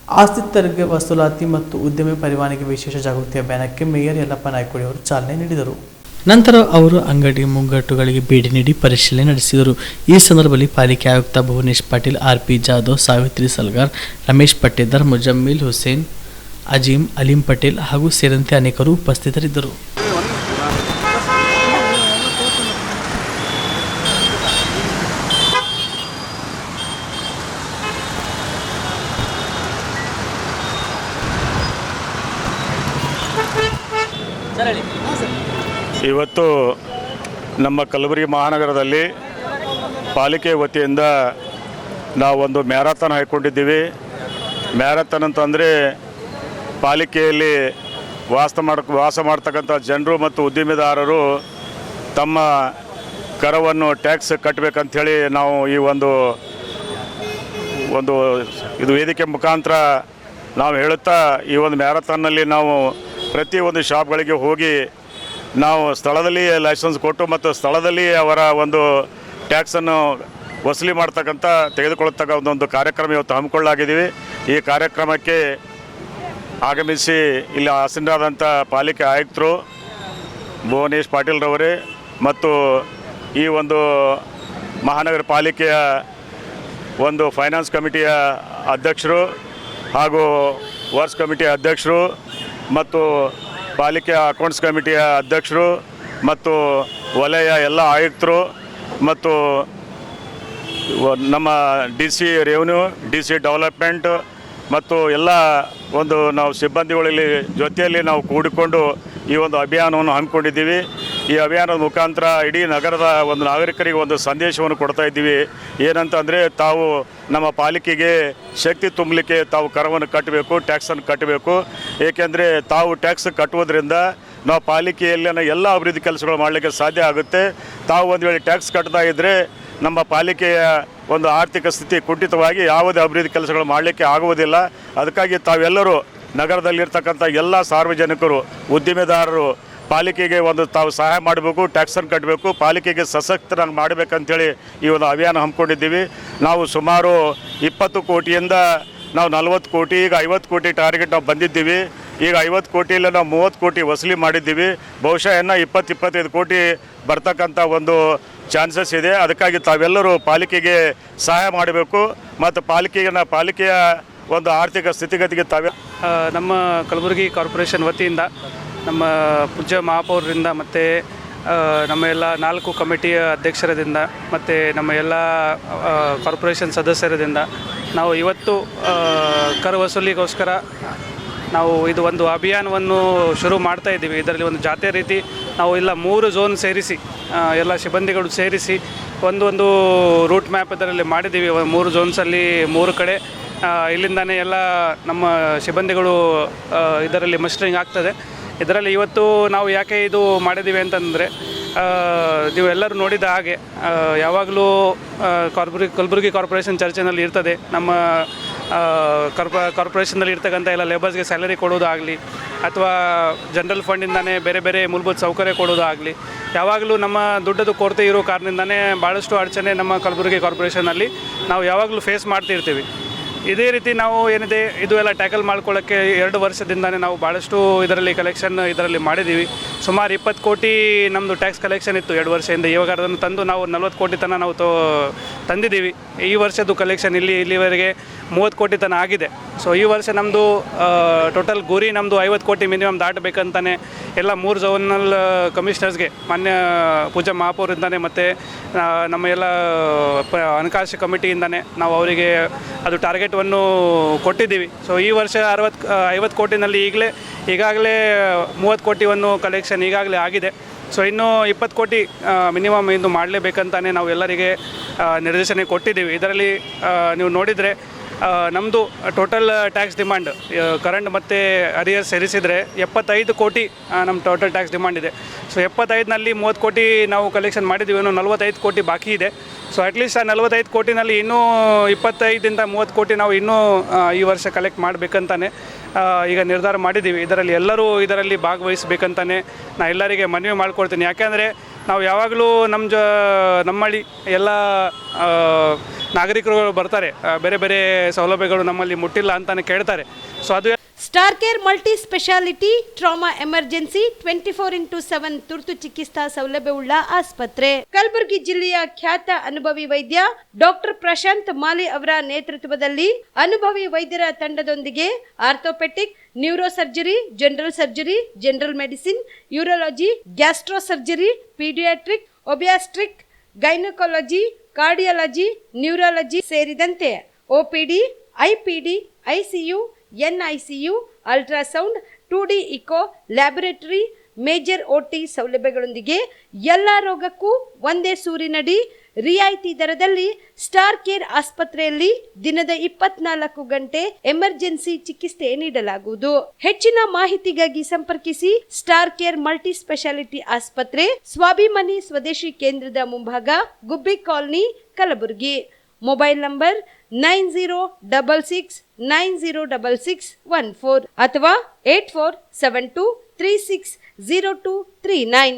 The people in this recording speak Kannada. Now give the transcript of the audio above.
ಆಸ್ತಿ ತೆರಿಗೆ ವಸೂಲಾತಿ ಮತ್ತು ಉದ್ಯಮಿ ಪರವಾನಗಿ ವಿಶೇಷ ಜಾಗೃತಿ ಅಭಿಯಾನಕ್ಕೆ ಮೇಯರ್ ಯಲ್ಲಪ್ಪ ನಾಯ್ಕೋಡಿ ಅವರು ಚಾಲನೆ ನೀಡಿದರು. ನಂತರ ಅವರು ಅಂಗಡಿ ಮುಂಗಟ್ಟುಗಳಿಗೆ ಭೇಟಿ ನೀಡಿ ಪರಿಶೀಲನೆ ನಡೆಸಿದರು. ಈ ಸಂದರ್ಭದಲ್ಲಿ ಪಾಲಿಕೆ ಆಯುಕ್ತ ಭುವನೇಶ್ ಪಾಟೀಲ್, ಆರ್.ಪಿ. ಜಾಧವ್, ಸಾವಿತ್ರಿ ಸಲ್ಗಾರ್, ರಮೇಶ್ ಪಟ್ಟೇದಾರ್, ಮುಜಮ್ಮಿಲ್ ಹುಸೇನ್, ಅಜೀಂ, ಅಲೀಂ ಪಟೇಲ್ ಹಾಗೂ ಸೇರಿದಂತೆ ಅನೇಕರು ಉಪಸ್ಥಿತರಿದ್ದರು. ಇವತ್ತು ನಮ್ಮ ಕಲಬುರಗಿ ಮಹಾನಗರದಲ್ಲಿ ಪಾಲಿಕೆ ವತಿಯಿಂದ ನಾವೊಂದು ಮ್ಯಾರಥಾನ್ ಹಾಕ್ಕೊಂಡಿದ್ದೀವಿ. ಮ್ಯಾರಥಾನ್ ಅಂತಂದರೆ ಪಾಲಿಕೆಯಲ್ಲಿ ವಾಸ ಮಾಡ್ತಕ್ಕಂಥ ಜನರು ಮತ್ತು ಉದ್ಯಮಿದಾರರು ತಮ್ಮ ಕರವನ್ನು ಟ್ಯಾಕ್ಸ್ ಕಟ್ಟಬೇಕಂಥೇಳಿ ನಾವು ಈ ಒಂದು ಇದು ವೇದಿಕೆ ಮುಖಾಂತರ ನಾವು ಹೇಳುತ್ತಾ ಈ ಒಂದು ಮ್ಯಾರಥಾನ್ನಲ್ಲಿ ನಾವು ಪ್ರತಿಯೊಂದು ಶಾಪ್ಗಳಿಗೆ ಹೋಗಿ ನಾವು ಸ್ಥಳದಲ್ಲಿ ಲೈಸೆನ್ಸ್ ಕೊಟ್ಟು ಮತ್ತು ಸ್ಥಳದಲ್ಲಿ ಅವರ ಒಂದು ಟ್ಯಾಕ್ಸನ್ನು ವಸೂಲಿ ಮಾಡ್ತಕ್ಕಂಥ ತೆಗೆದುಕೊಳ್ಳತಕ್ಕ ಒಂದು ಕಾರ್ಯಕ್ರಮ ಇವತ್ತು ಹಮ್ಮಿಕೊಳ್ಳಲಾಗಿದ್ದೀವಿ. ಈ ಕಾರ್ಯಕ್ರಮಕ್ಕೆ ಆಗಮಿಸಿ ಇಲ್ಲಿ ಆಸೀನರಾದಂಥ ಪಾಲಿಕೆ ಆಯುಕ್ತರು ಭುವನೇಶ್ ಪಾಟೀಲ್ರವರೇ ಮತ್ತು ಈ ಒಂದು ಮಹಾನಗರ ಪಾಲಿಕೆಯ ಒಂದು ಫೈನಾನ್ಸ್ ಕಮಿಟಿಯ ಅಧ್ಯಕ್ಷರು ಹಾಗೂ ವರ್ಕ್ಸ್ ಕಮಿಟಿಯ ಅಧ್ಯಕ್ಷರು ಮತ್ತು ಪಾಲಿಕೆಯ ಅಕೌಂಟ್ಸ್ ಕಮಿಟಿಯ ಅಧ್ಯಕ್ಷರು ಮತ್ತು ವಲಯ ಎಲ್ಲ ಆಯುಕ್ತರು ಮತ್ತು ನಮ್ಮ DC ರೆವಿನ್ಯೂ, DC ಡೆವಲಪ್ಮೆಂಟ್ ಮತ್ತು ಎಲ್ಲ ಒಂದು ನಾವು ಸಿಬ್ಬಂದಿಗಳಲ್ಲಿ ಜೊತೆಯಲ್ಲಿ ನಾವು ಕೂಡಿಕೊಂಡು ಈ ಒಂದು ಅಭಿಯಾನವನ್ನು ಹಮ್ಮಿಕೊಂಡಿದ್ದೀವಿ. ಈ ಅಭಿಯಾನದ ಮುಖಾಂತರ ಇಡೀ ನಗರದ ಒಂದು ನಾಗರಿಕರಿಗೆ ಒಂದು ಸಂದೇಶವನ್ನು ಕೊಡ್ತಾ ಇದ್ದೀವಿ. ಏನಂತಂದರೆ ತಾವು ನಮ್ಮ ಪಾಲಿಕೆಗೆ ಶಕ್ತಿ ತುಂಬಲಿಕ್ಕೆ ತಾವು ಕರವನ್ನು ಕಟ್ಟಬೇಕು, ಟ್ಯಾಕ್ಸನ್ನು ಕಟ್ಟಬೇಕು. ಏಕೆಂದರೆ ತಾವು ಟ್ಯಾಕ್ಸ್ ಕಟ್ಟುವುದರಿಂದ ನಾವು ಪಾಲಿಕೆಯಲ್ಲಿನ ಎಲ್ಲ ಅಭಿವೃದ್ಧಿ ಕೆಲಸಗಳು ಮಾಡಲಿಕ್ಕೆ ಸಾಧ್ಯ ಆಗುತ್ತೆ. ತಾವು ಒಂದು ವೇಳೆ ಟ್ಯಾಕ್ಸ್ ಕಟ್ಟತಾ ಇದ್ದರೆ ನಮ್ಮ ಪಾಲಿಕೆಯ ಒಂದು ಆರ್ಥಿಕ ಸ್ಥಿತಿ ಕುಂಠಿತವಾಗಿ ಯಾವುದೇ ಅಭಿವೃದ್ಧಿ ಕೆಲಸಗಳು ಮಾಡಲಿಕ್ಕೆ ಆಗುವುದಿಲ್ಲ. ಅದಕ್ಕಾಗಿ ತಾವೆಲ್ಲರೂ ನಗರದಲ್ಲಿರ್ತಕ್ಕಂಥ ಎಲ್ಲ ಸಾರ್ವಜನಿಕರು, ಉದ್ದಿಮೆದಾರರು ಪಾಲಿಕೆಗೆ ಒಂದು ತಾವು ಸಹಾಯ ಮಾಡಬೇಕು, ಟ್ಯಾಕ್ಸನ್ನು ಕಟ್ಟಬೇಕು, ಪಾಲಿಕೆಗೆ ಸಶಕ್ತರಾಗಿ ಮಾಡಬೇಕಂತೇಳಿ ಈ ಒಂದು ಅಭಿಯಾನ ಹಮ್ಮಿಕೊಂಡಿದ್ದೀವಿ. ನಾವು ಸುಮಾರು 20 ಕೋಟಿಯಿಂದ ನಾವು 40 ಕೋಟಿ, ಈಗ 50 ಕೋಟಿ ಟಾರ್ಗೆಟ್ ನಾವು ಬಂದಿದ್ದೀವಿ. ಈಗ 50 ಕೋಟಿಯಲ್ಲಿ ನಾವು 30 ಕೋಟಿ ವಸೂಲಿ ಮಾಡಿದ್ದೀವಿ. ಬಹುಶಃ ಇನ್ನೂ 20-25 ಕೋಟಿ ಬರ್ತಕ್ಕಂಥ ಒಂದು ಚಾನ್ಸಸ್ ಇದೆ. ಅದಕ್ಕಾಗಿ ತಾವೆಲ್ಲರೂ ಪಾಲಿಕೆಗೆ ಸಹಾಯ ಮಾಡಬೇಕು ಮತ್ತು ಪಾಲಿಕೆಯ ಒಂದು ಆರ್ಥಿಕ ಸ್ಥಿತಿಗತಿಗೆ ನಮ್ಮ ಕಲಬುರಗಿ ಕಾರ್ಪೊರೇಷನ್ ವತಿಯಿಂದ ನಮ್ಮ ಪೂಜ್ಯ ಮಹಾಪೌರರಿಂದ ಮತ್ತು ನಮ್ಮ ಎಲ್ಲ 4 ಕಮಿಟಿಯ ಅಧ್ಯಕ್ಷರದಿಂದ ಮತ್ತು ನಮ್ಮ ಎಲ್ಲ ಕಾರ್ಪೊರೇಷನ್ ಸದಸ್ಯರದಿಂದ ನಾವು ಇವತ್ತು ಕರ ವಸೂಲಿಗೋಸ್ಕರ ನಾವು ಇದು ಒಂದು ಅಭಿಯಾನವನ್ನು ಶುರು ಮಾಡ್ತಾ ಇದ್ದೀವಿ. ಇದರಲ್ಲಿ ಒಂದು ಜಾತ್ರೆ ರೀತಿ ನಾವು ಎಲ್ಲ 3 ಝೋನ್ ಸೇರಿಸಿ ಎಲ್ಲ ಸಿಬ್ಬಂದಿಗಳು ಸೇರಿಸಿ ಒಂದು ರೂಟ್ ಮ್ಯಾಪ್ ಇದರಲ್ಲಿ ಮಾಡಿದ್ದೀವಿ. 3 ಝೋನ್ಸಲ್ಲಿ 3 ಕಡೆ ಇಲ್ಲಿಂದಾನೇ ಎಲ್ಲ ನಮ್ಮ ಸಿಬ್ಬಂದಿಗಳು ಇದರಲ್ಲಿ ಮಸ್ಟರಿಂಗ್ ಆಗ್ತದೆ. ಇದರಲ್ಲಿ ಇವತ್ತು ನಾವು ಯಾಕೆ ಇದು ಮಾಡಿದ್ದೀವಿ ಅಂತಂದರೆ ನೀವೆಲ್ಲರೂ ನೋಡಿದ ಹಾಗೆ ಯಾವಾಗಲೂ ಕಲಬುರಗಿ ಕಾರ್ಪೊರೇಷನ್ ಚರ್ಚೆನಲ್ಲಿ ಇರ್ತದೆ. ನಮ್ಮ ಕಾರ್ಪೊರೇಷನಲ್ಲಿ ಇರ್ತಕ್ಕಂಥ ಎಲ್ಲ ಲೇಬರ್ಸ್ಗೆ ಸ್ಯಾಲರಿ ಕೊಡೋದಾಗಲಿ ಅಥವಾ ಜನರಲ್ ಫಂಡಿಂದನೇ ಬೇರೆ ಬೇರೆ ಮೂಲಭೂತ ಸೌಕರ್ಯ ಕೊಡೋದಾಗಲಿ ಯಾವಾಗಲೂ ನಮ್ಮ ದುಡ್ಡದು ಕೊರತೆ ಇರೋ ಕಾರಣದಿಂದನೇ ಭಾಳಷ್ಟು ಅಡಚಣೆ ನಮ್ಮ ಕಲಬುರಗಿ ಕಾರ್ಪೊರೇಷನಲ್ಲಿ ನಾವು ಯಾವಾಗಲೂ ಫೇಸ್ ಮಾಡ್ತಿರ್ತೀವಿ. ಇದೇ ರೀತಿ ನಾವು ಏನಿದೆ ಇದು ಎಲ್ಲ ಟ್ಯಾಕಲ್ ಮಾಡ್ಕೊಳ್ಳೋಕ್ಕೆ 2 ವರ್ಷದಿಂದನೇ ನಾವು ಭಾಳಷ್ಟು ಇದರಲ್ಲಿ ಮಾಡಿದ್ದೀವಿ. ಸುಮಾರು 20 ಕೋಟಿ ನಮ್ಮದು ಟ್ಯಾಕ್ಸ್ ಕಲೆಕ್ಷನ್ ಇತ್ತು 2 ವರ್ಷದಿಂದ. ಇವಾಗ ಅದನ್ನು ತಂದು ನಾವು 40 ಕೋಟಿ ತನಕ ನಾವು ತಂದಿದ್ದೀವಿ. ಈ ವರ್ಷದ್ದು ಕಲೆಕ್ಷನ್ ಇಲ್ಲಿವರೆಗೆ 30 ಕೋಟಿ ತನಕ ಆಗಿದೆ. ಸೊ ಈ ವರ್ಷ ನಮ್ಮದು ಟೋಟಲ್ ಗುರಿ ನಮ್ಮದು 50 ಕೋಟಿ ಮಿನಿಮಮ್ ದಾಟಬೇಕಂತಾನೆ ಎಲ್ಲ 3 ಝೋನಲ್ ಕಮಿಷನರ್ಸ್ಗೆ ಮಾನ್ಯ ಪೂಜಾ ಮಹಾಪೌರಿಂದಾನೆ ಮತ್ತು ನಮ್ಮ ಎಲ್ಲ ಹಣಕಾಸು ಕಮಿಟಿಯಿಂದನೇ ನಾವು ಅವರಿಗೆ ಅದು ಟಾರ್ಗೆಟನ್ನು ಕೊಟ್ಟಿದ್ದೀವಿ. ಸೊ ಈ ವರ್ಷ 50 ಕೋಟಿನಲ್ಲಿ ಈಗಾಗಲೇ 30 ಕೋಟಿಯನ್ನು ಕಲೆಕ್ಷನ್ ಈಗಾಗಲೇ ಆಗಿದೆ. ಸೊ ಇನ್ನೂ 20 ಕೋಟಿ ಮಿನಿಮಮ್ ಇಂದು ಮಾಡಲೇಬೇಕಂತಾನೆ ನಾವು ಎಲ್ಲರಿಗೆ ನಿರ್ದೇಶನ ಕೊಟ್ಟಿದ್ದೀವಿ. ಇದರಲ್ಲಿ ನೀವು ನೋಡಿದರೆ ನಮ್ಮದು ಟೋಟಲ್ ಟ್ಯಾಕ್ಸ್ ಡಿಮಾಂಡ್ ಕರೆಂಟ್ ಮತ್ತು ಅರಿಯರ್ ಸೇರಿಸಿದರೆ 75 ಕೋಟಿ ನಮ್ಮ ಟೋಟಲ್ ಟ್ಯಾಕ್ಸ್ ಡಿಮಾಂಡ್ ಇದೆ. ಸೊ 75ನಲ್ಲಿ 30 ಕೋಟಿ ನಾವು ಕಲೆಕ್ಷನ್ ಮಾಡಿದ್ದೀವಿ. ಇನ್ನೂ 45 ಕೋಟಿ ಬಾಕಿ ಇದೆ. ಸೊ ಅಟ್ಲೀಸ್ಟ್ ಆ 45 ಕೋಟಿನಲ್ಲಿ ಇನ್ನೂ 25ರಿಂದ 30 ಕೋಟಿ ನಾವು ಇನ್ನೂ ಈ ವರ್ಷ ಕಲೆಕ್ಟ್ ಮಾಡಬೇಕಂತಾನೆ ಈಗ ನಿರ್ಧಾರ ಮಾಡಿದ್ದೀವಿ. ಇದರಲ್ಲಿ ಎಲ್ಲರೂ ಭಾಗವಹಿಸಬೇಕಂತಾನೆ ನಾನು ಎಲ್ಲರಿಗೆ ಮನವಿ ಮಾಡ್ಕೊಳ್ತೀನಿ. ಯಾಕೆಂದರೆ ನಾವು ಯಾವಾಗಲೂ ನಮ್ಮಲ್ಲಿ ಎಲ್ಲ ನಾಗರಿಕರು ಬರ್ತಾರೆ, ಬೇರೆ ಬೇರೆ ಸೌಲಭ್ಯಗಳು ನಮ್ಮಲ್ಲಿ ಮುಟ್ಟಿಲ್ಲ ಅಂತಾನೆ ಕೇಳ್ತಾರೆ. ಸೊ ಅದು star care multi speciality trauma emergency 24x7 ತುರ್ತು ಚಿಕಿತ್ಸಾ ಸೌಲಭ್ಯವುಳ್ಳ ಆಸ್ಪತ್ರೆ. ಕಲಬುರಗಿ ಜಿಲ್ಲೆಯ ಖ್ಯಾತ ಅನುಭವಿ ವೈದ್ಯ ಡಾಕ್ಟರ್ ಪ್ರಶಾಂತ್ ಮಾಲಿ ಅವರ ನೇತೃತ್ವದಲ್ಲಿ ಅನುಭವಿ ವೈದ್ಯರ ತಂಡದೊಂದಿಗೆ orthopedic, neuro surgery, general surgery, general medicine, urology, gastro surgery, pediatric, obstetric, gynaecology, cardiology, neurology ಸೇರಿದಂತೆ OPD, IPD, ICU, NICU, ultrasound, 2D echo, laboratory, major OT ಸೌಲಭ್ಯಗಳೊಂದಿಗೆ ಎಲ್ಲ ರೋಗಕ್ಕೂ ಒಂದೇ ಸೂರಿನಡಿ ರಿಯಾಯಿತಿ ದರದಲ್ಲಿ ಸ್ಟಾರ್ ಕೇರ್ ಆಸ್ಪತ್ರೆಯಲ್ಲಿ ದಿನದ 24 ಗಂಟೆ ಎಮರ್ಜೆನ್ಸಿ ಚಿಕಿತ್ಸೆ ನೀಡಲಾಗುವುದು. ಹೆಚ್ಚಿನ ಮಾಹಿತಿಗಾಗಿ ಸಂಪರ್ಕಿಸಿ ಸ್ಟಾರ್ ಕೇರ್ ಮಲ್ಟಿ ಸ್ಪೆಷಾಲಿಟಿ ಆಸ್ಪತ್ರೆ, ಸ್ವಾಭಿಮಾನಿ ಸ್ವದೇಶಿ ಕೇಂದ್ರದ ಮುಂಭಾಗ, ಗುಬ್ಬಿ ಕಾಲನಿ, ಕಲಬುರಗಿ. ಮೊಬೈಲ್ ನಂಬರ್ 9066906614 ಅಥವಾ 8472360239.